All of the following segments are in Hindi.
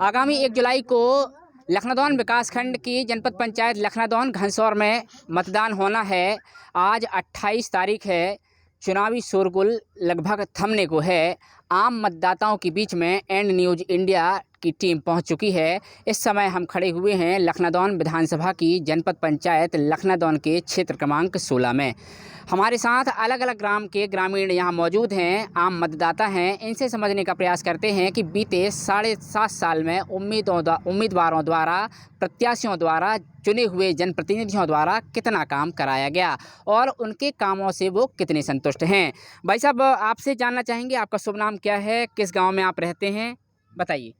आगामी 1 जुलाई को लखनादौन विकासखंड की जनपद पंचायत लखनादौन घनसौर में मतदान होना है। आज 28 तारीख है। चुनावी शोरगुल लगभग थमने को है। आम मतदाताओं के बीच में एंड न्यूज़ इंडिया की टीम पहुंच चुकी है। इस समय हम खड़े हुए हैं लखनादौन विधानसभा की जनपद पंचायत लखनादौन के क्षेत्र क्रमांक 16 में। हमारे साथ अलग अलग ग्राम के ग्रामीण यहाँ मौजूद हैं, आम मतदाता हैं। इनसे समझने का प्रयास करते हैं कि बीते 7.5 साल में उम्मीदवारों द्वारा, प्रत्याशियों द्वारा, चुने हुए जनप्रतिनिधियों द्वारा कितना काम कराया गया और उनके कामों से वो कितने संतुष्ट हैं। भाई साहब, आपसे जानना चाहेंगे आपका शुभ नाम क्या है, किस गांव में आप रहते हैं, बताइए।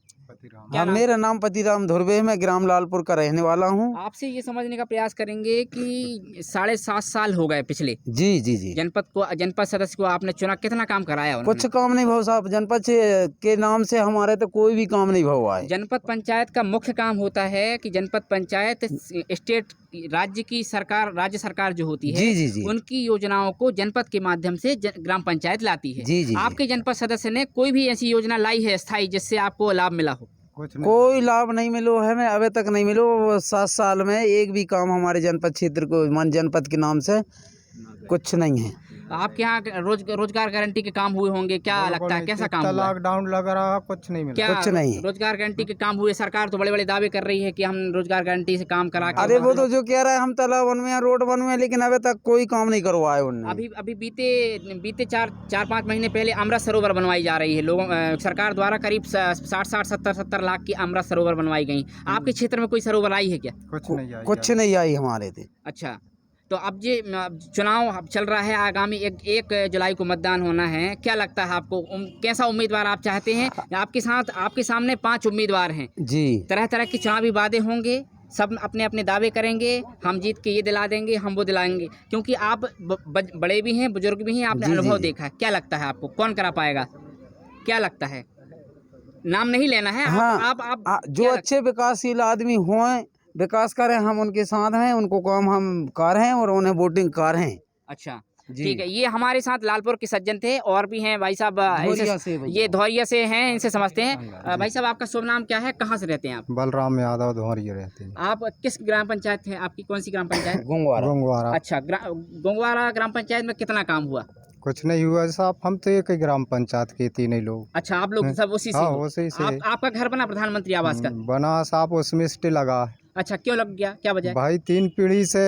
हाँ, मेरा नाम पतिराम धुर्वे है। मैं ग्राम लालपुर का रहने वाला हूँ। आपसे ये समझने का प्रयास करेंगे कि 7.5 साल हो गए पिछले। जी जी जी। जनपद सदस्य को आपने चुना, कितना काम कराया उन्होंने? कुछ काम नहीं भाव साहब। जनपद से के नाम से हमारे तो कोई भी काम नहीं हुआ है। जनपद पंचायत का मुख्य काम होता है कि जनपद पंचायत स्टेट राज्य सरकार जो होती है, जी जी जी, उनकी योजनाओं को जनपद के माध्यम से ग्राम पंचायत लाती है। जी जी। आपके जनपद सदस्य ने कोई भी ऐसी योजना लाई है स्थायी जिससे आपको लाभ मिला हो? कोई लाभ नहीं मिलो है, मैं अभी तक नहीं मिलो। 7 साल में एक भी काम हमारे जनपद क्षेत्र को, मान जनपद के नाम से कुछ नहीं है। आपके यहाँ रोजगार गारंटी के काम हुए होंगे, क्या लगता है कैसा काम हुआ? लॉकडाउन लग रहा, कुछ नहीं मिला। कुछ नहीं। रोजगार गारंटी के काम हुए? सरकार तो बड़े बड़े दावे कर रही है कि हम रोजगार गारंटी से काम करा के। अरे वो तो जो कह रहा है हम तालाब बनवे, रोड बनवे, लेकिन अभी तक कोई काम नहीं करवाया उन्होंने। अभी बीते 4-5 महीने पहले अमृत सरोवर बनवाई जा रही है। सरकार द्वारा करीब 60-70 लाख की अमृत सरोवर बनवाई गई। आपके क्षेत्र में कोई सरोवर आई है क्या? कुछ नहीं आई हमारे थे। अच्छा, तो अब ये चुनाव चल रहा है। आगामी 1 जुलाई को मतदान होना है। क्या लगता है आपको, कैसा उम्मीदवार आप चाहते हैं? आपके सामने 5 उम्मीदवार हैं जी। तरह तरह के चुनावी वादे होंगे, सब अपने अपने दावे करेंगे। हम जीत के ये दिला देंगे, हम वो दिलाएंगे, क्योंकि आप बड़े भी हैं, बुजुर्ग भी हैं, आपने अनुभव देखा है। क्या लगता है आपको, कौन करा पाएगा? क्या लगता है? नाम नहीं लेना है। हाँ, आप जो अच्छे विकासशील आदमी हों, विकास करें, हम उनके साथ हैं। उनको काम हम कर हैं और उन्हें वोटिंग कर हैं। अच्छा, ठीक है। ये हमारे साथ लालपुर के सज्जन थे और भी हैं भाई साहब। ये धौरिया से हैं, इनसे समझते हैं। भाई साहब, आपका शुभ नाम क्या है, कहाँ से रहते हैं आप? बलराम यादव, धौरिया रहते हैं। आप किस ग्राम पंचायत है आपकी, कौन सी ग्राम पंचायत? गोंगवारा। अच्छा, गोंगवारा ग्राम पंचायत में कितना काम हुआ? कुछ नहीं हुआ साहब, हम तो एक ही ग्राम पंचायत के 3 ही लोग। अच्छा, आप लोग सब उसी से? हाँ, उसी से। आपका घर बना प्रधानमंत्री आवास का? बना साहब, उसमें स्टे लगा। अच्छा, क्यों लग गया, क्या वजह? भाई 3 पीढ़ी से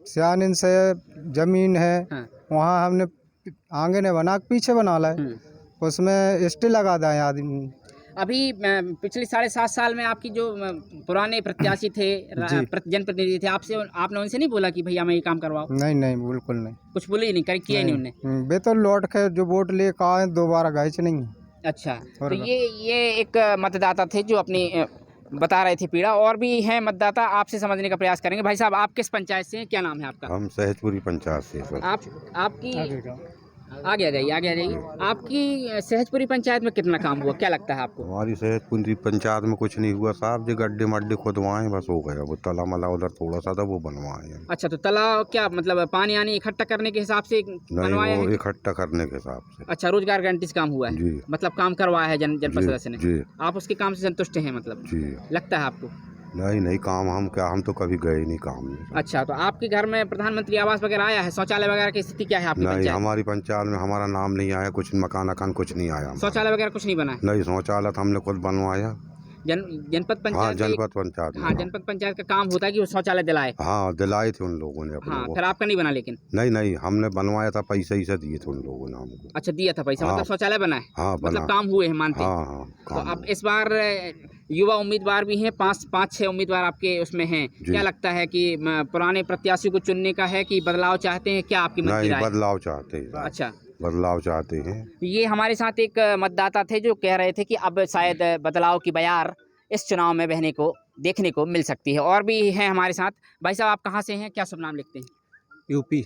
सियानिन से जमीन है। हाँ। वहाँ हमने आंगन बना के पीछे बना ला, उसमें स्टे लगा दें आदमी। अभी पिछले 7.5 साल में आपकी जो पुराने प्रत्याशी थे, जनप्रतिनिधि थे, आपने उनसे नहीं बोला कि भैया मैं ये काम करवाओ? नहीं, बिल्कुल नहीं। कुछ बोले ही नहीं, किया ही नहीं उन्होंने? वे तो लौट के जो वोट ले आए, दोबारा गए नहीं। अच्छा, तो ये एक मतदाता थे जो अपनी बता रहे थे पीड़ा। और भी हैं मतदाता, आपसे समझने का प्रयास करेंगे। भाई साहब, आप किस पंचायत से हैं, क्या नाम है आपका? हम सहजपुरी पंचायत से। आपकी आगे आ जाइए। आपकी सहजपुरी पंचायत में कितना काम हुआ, क्या लगता है आपको? हमारी सहजपुरी पंचायत में कुछ नहीं हुआ साहब। जो गड्ढे मड्ढे खुदवाए बस हो गया। वो ताला मला उधर थोड़ा सा था, वो बनवाए। अच्छा, तो तालाब क्या मतलब पानी आनी इकट्ठा करने के हिसाब से बनवाया है? इकट्ठा करने के हिसाब से। अच्छा, रोजगार गारंटी से काम हुआ है जी। मतलब काम करवाया है जनपद सदस्य ने जी। आप उसके काम से संतुष्ट हैं मतलब? जी। लगता है आपको? नहीं काम हम तो कभी गए नहीं काम में। अच्छा, तो आपके घर में प्रधानमंत्री आवास वगैरह आया है? शौचालय वगैरह की स्थिति क्या है आपकी? नहीं, हमारी पंचायत में हमारा नाम नहीं आया। कुछ मकान कुछ नहीं आया। शौचालय वगैरह कुछ नहीं बना? नहीं, शौचालय हमने खुद बनवाया। जनपद पंचायत? हाँ, जनपद पंचायत। हाँ, जनपद पंचायत का काम होता है कि वो शौचालय दिलाए। हाँ, दिलाए थे उन लोगों ने अपने। हाँ, फिर आपका नहीं बना? लेकिन नहीं, हमने बनवाया था, पैसे ही से दिए थे उन लोगों ने हमको। अच्छा, दिया था पैसा? हाँ, मतलब शौचालय बना है? हाँ, मतलब काम हुए हैं, मानते हैं? हाँ, तो अब इस बार युवा उम्मीदवार भी हैं, 5-6 उम्मीदवार आपके उसमें हैं। क्या लगता है कि पुराने प्रत्याशी को चुनने का है कि बदलाव चाहते हैं, क्या आपकी राय? नहीं, बदलाव चाहते हैं। अच्छा, बदलाव चाहते हैं। ये हमारे साथ एक मतदाता थे जो कह रहे थे कि अब शायद बदलाव की बयार इस चुनाव में देखने को मिल सकती है। और भी हैं हमारे साथ। भाई साहब, आप कहाँ से हैं, क्या शुभ नाम लिखते हैं? यूपी।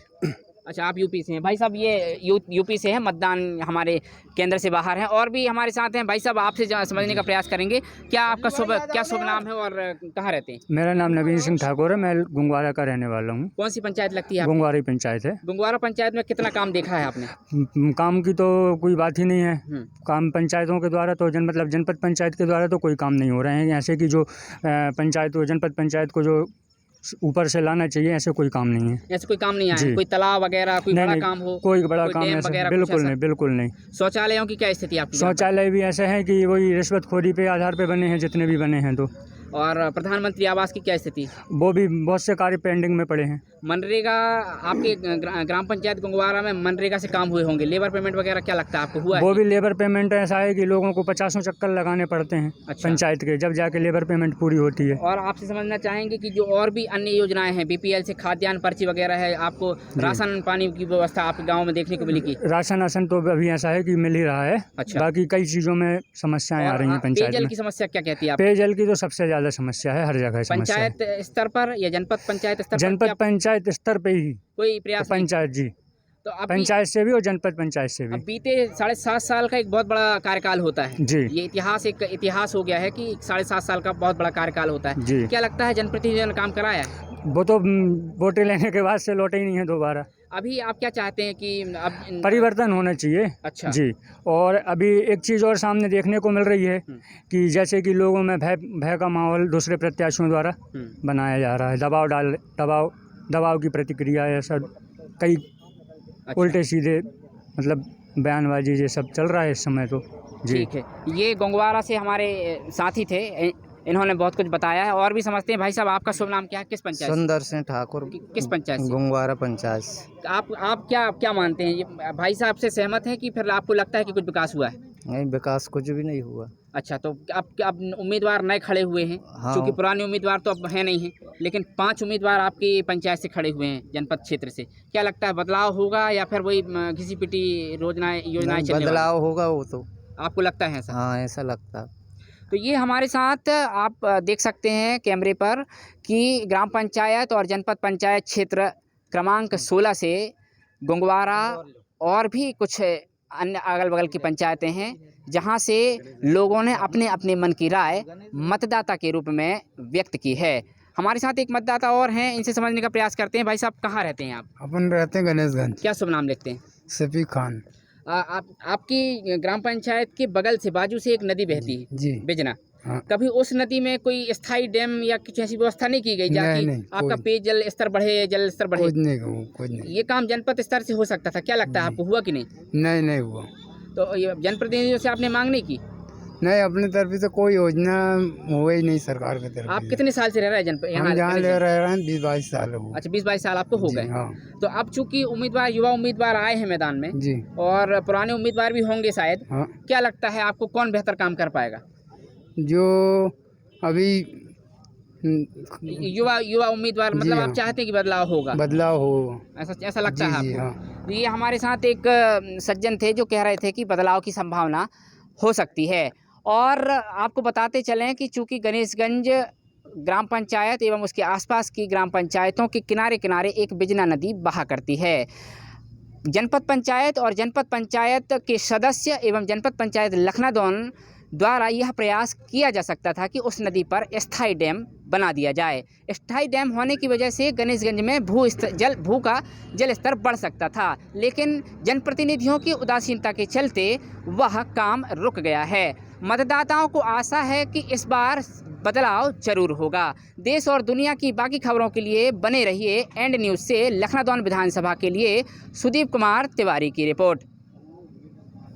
अच्छा, आप यूपी से हैं भाई साहब। ये यूपी से है, मतदान हमारे केंद्र से बाहर है। और भी हमारे साथ हैं भाई साहब, आपसे समझने का प्रयास करेंगे। क्या आपका शुभ नाम है और कहाँ रहते हैं? मेरा नाम नवीन सिंह ठाकुर है। मैं गुंगवारा का रहने वाला हूँ। कौन सी पंचायत लगती है आपकी? गुंगवारी पंचायत है। गुंगवारा पंचायत में कितना काम देखा है आपने? काम की तो कोई बात ही नहीं है। काम पंचायतों के द्वारा तो जनपद पंचायत के द्वारा तो कोई काम नहीं हो रहे हैं। ऐसे कि जो जनपद पंचायत को जो ऊपर से लाना चाहिए, ऐसे कोई काम नहीं है। ऐसे कोई काम नहीं आया? कोई तालाब वगैरह कोई बड़ा काम हो? कोई बड़ा काम डैम ऐसा वगैरह बिल्कुल नहीं, बिल्कुल नहीं। शौचालयों की क्या स्थिति आपकी? शौचालय भी ऐसे हैं कि वही रिश्वतखोरी पे आधार पे बने हैं, जितने भी बने हैं। तो और प्रधानमंत्री आवास की क्या स्थिति? वो भी बहुत से कार्य पेंडिंग में पड़े हैं। मनरेगा आपके ग्राम पंचायत गुंगवारा में मनरेगा से काम हुए होंगे, लेबर पेमेंट वगैरह क्या लगता है आपको हुआ है? वो भी लेबर पेमेंट ऐसा है कि लोगों को 50 चक्कर लगाने पड़ते हैं। अच्छा। पंचायत के, जब जाके लेबर पेमेंट पूरी होती है। और आपसे समझना चाहेंगे कि जो और भी अन्य योजनाएं हैं, बीपीएल से खाद्यान्न पर्ची वगैरह है, आपको राशन पानी की व्यवस्था आपके गाँव में देखने को मिलेगी? राशन तो अभी ऐसा है कि मिल ही रहा है। अच्छा। बाकी कई चीज़ों में समस्याएं आ रही हैं पंचायत पेयजल में। की समस्या क्या कहती है आप? पेयजल की तो सबसे ज़्यादा समस्या है, हर जगह समस्या है। पंचायत स्तर पर या जनपद पंचायत स्तर पर? जनपद पंचायत स्तर पे ही कोई प्रयास नहीं? पंचायत जी, तो अब पंचायत से भी और जनपद पंचायत से अब भी। बीते 7.5 साल का एक बहुत बड़ा कार्यकाल होता है जी ये एक इतिहास हो गया है कि 7.5 साल का बहुत बड़ा कार्यकाल होता है। जी। क्या लगता है जनप्रतिनिधियों ने काम कराया है? वो तो वोटें लेने के बाद से लौटे ही नहीं है दोबारा। अभी आप क्या चाहते हैं कि अब परिवर्तन होना चाहिए। अच्छा जी। और अभी एक चीज़ और सामने देखने को मिल रही है कि जैसे कि लोगों में भय का माहौल दूसरे प्रत्याशियों द्वारा बनाया जा रहा है। दबाव की प्रतिक्रिया, ऐसा कई उल्टे सीधे बयानबाजी ये सब चल रहा है इस समय तो। जी ठीक है, ये गोंगवारा से हमारे साथी थे, इन्होंने बहुत कुछ बताया है। और भी समझते हैं। भाई साहब, आपका शुभ नाम क्या है? किस पंचायत? सुंदर सिंह ठाकुर। किस पंचायत से? गुंगवारा पंचायत। आप क्या मानते हैं? ये भाई साहब से सहमत हैं कि फिर आपको लगता है कि कुछ विकास हुआ है? नहीं, विकास कुछ भी नहीं हुआ। अच्छा, तो अब उम्मीदवार नए खड़े हुए हैं। हाँ। क्योंकि पुराने उम्मीदवार तो अब है नहीं है, लेकिन 5 उम्मीदवार आपकी पंचायत से खड़े हुए हैं, जनपद क्षेत्र से। क्या लगता है, बदलाव होगा या फिर वही घिसी पिटी योजनाएं चलने बदलाव होगा वो तो। आपको लगता है ऐसा? हाँ, ऐसा लगता है। तो ये हमारे साथ आप देख सकते हैं कैमरे पर कि ग्राम पंचायत और जनपद पंचायत क्षेत्र क्रमांक 16 से गुंगवारा और भी कुछ अन्य अगल बगल की पंचायतें हैं, जहां से लोगों ने अपने अपने मन की राय मतदाता के रूप में व्यक्त की है। हमारे साथ एक मतदाता और हैं, इनसे समझने का प्रयास करते हैं। भाई साहब, कहाँ रहते हैं आप? अपन रहते हैं गणेशगंज। क्या शुभ नाम लिखते हैं? सफी खान। आपकी ग्राम पंचायत के बगल से बाजू से एक नदी बहती है जी। बिजना। हाँ। कभी उस नदी में कोई स्थायी डैम या कुछ ऐसी व्यवस्था नहीं की गई जाकि नहीं, आपका पेयजल स्तर बढ़े, जल स्तर बढ़े? कुछ नहीं। ये काम जनपद स्तर से हो सकता था, क्या लगता है आपको, हुआ कि नहीं? नहीं हुआ। तो ये जनप्रतिनिधियों से आपने मांग नहीं की? नहीं, अपनी तरफ से कोई योजना हुआ ही नहीं सरकार की तरफ। आप कितने साल से रह रहे हैं हम जहाँ ले रहे हैं 20-22 साल हो। अच्छा, 20-22 साल आपको हो गए। हाँ। तो अब चूंकि युवा उम्मीदवार आए हैं मैदान में जी। और पुराने उम्मीदवार भी होंगे शायद। हाँ। क्या लगता है आपको, कौन बेहतर काम कर पाएगा? जो अभी युवा उम्मीदवार, मतलब हाँ। आप चाहते हैं कि बदलाव होगा? बदलाव हो, ऐसा लगता है जी। आपको? हाँ। तो ये हमारे साथ एक सज्जन थे जो कह रहे थे कि बदलाव की संभावना हो सकती है। और आपको बताते चलें कि चूंकि गणेशगंज ग्राम पंचायत एवं उसके आसपास की ग्राम पंचायतों के किनारे किनारे एक बिजना नदी बहा करती है। जनपद पंचायत और जनपद पंचायत के सदस्य एवं जनपद पंचायत लखनादौन द्वारा यह प्रयास किया जा सकता था कि उस नदी पर स्थायी डैम बना दिया जाए। स्थायी डैम होने की वजह से गणेशगंज में भू का जल स्तर बढ़ सकता था, लेकिन जनप्रतिनिधियों की उदासीनता के चलते वह काम रुक गया है। मतदाताओं को आशा है कि इस बार बदलाव जरूर होगा। देश और दुनिया की बाकी खबरों के लिए बने रहिए एंड न्यूज़ से। लखनादौन विधानसभा के लिए सुदीप कुमार तिवारी की रिपोर्ट।